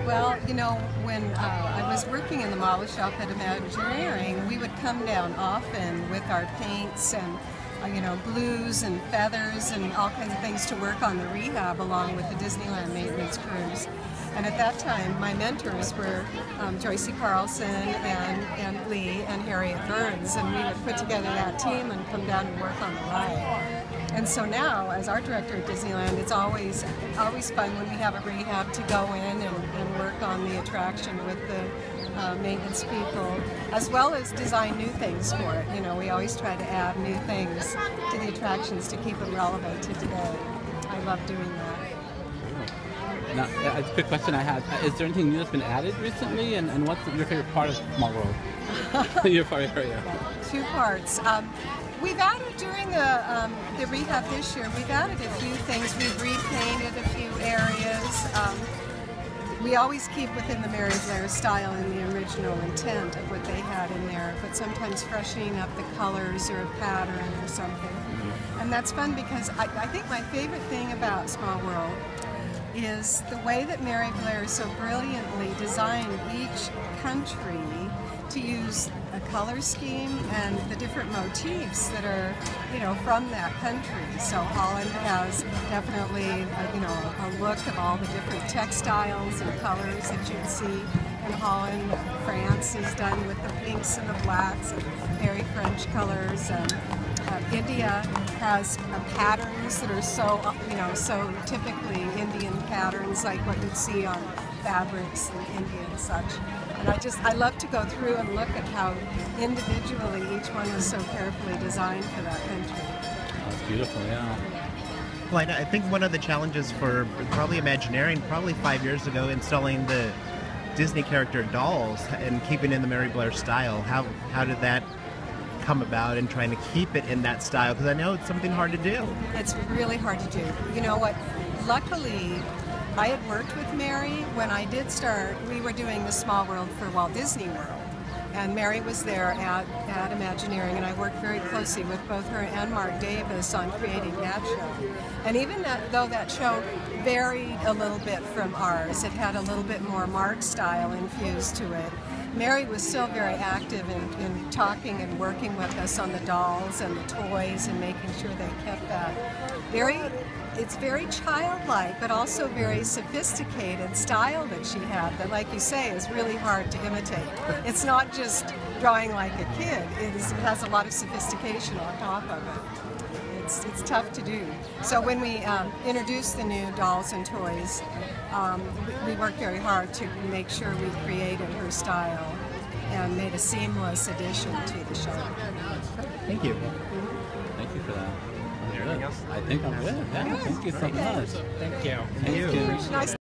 Well, you know, when I was working in the model shop at Imagineering, we would come down often with our paints and you know, glues and feathers and all kinds of things to work on the rehab along with the Disneyland maintenance crews. And at that time, my mentors were Joyce Carlson and Lee and Harriet Burns, and we would put together that team and come down and work on the ride. And so now, as art director at Disneyland, it's always fun when we have a rehab to go in and work on the attraction with the maintenance people, as well as design new things for it. You know, we always try to add new things to the attractions to keep them relevant to today. I love doing that. Now, a quick question I had, is there anything new that's been added recently, and what's your favorite part of Small World? Your favorite area? Two parts. We've added, during the rehab this year, we've added a few things. We've repainted a few areas. We always keep within the Mary Blair style and the original intent of what they had in there, but sometimes freshening up the colors or a pattern or something. And that's fun because I think my favorite thing about Small World is the way that Mary Blair so brilliantly designed each country to use a color scheme and the different motifs that are, you know, from that country. So Holland has definitely, you know, a look of all the different textiles and colors that you'd see in Holland. France is done with the pinks and the blacks and very French colors. India has patterns that are so, you know, so typically Indian patterns, like what you'd see on fabrics in India and such. And I love to go through and look at how individually each one was so carefully designed for that country. That's beautiful, yeah. Well, I think one of the challenges for probably Imagineering, probably 5 years ago, installing the Disney character dolls and keeping in the Mary Blair style. How did that come about and trying to keep it in that style? Because I know it's something hard to do. It's really hard to do. You know what? Luckily, I had worked with Mary when I did start. We were doing the Small World for Walt Disney World, and Mary was there at Imagineering, and I worked very closely with both her and Mark Davis on creating that show. And even though that show varied a little bit from ours, it had a little bit more Mark style infused to it, Mary was still very active in talking and working with us on the dolls and the toys and making sure they kept that it's very childlike, but also very sophisticated style that she had that, like you say, is really hard to imitate. It's not just drawing like a kid, it has a lot of sophistication on top of it. It's tough to do. So when we introduced the new dolls and toys, we worked very hard to make sure we created her style and made a seamless addition to the show. Thank you. Thank you for that. Anything else? I think I'm good. Yeah, thank you so much. Thank you. Thank you. Nice.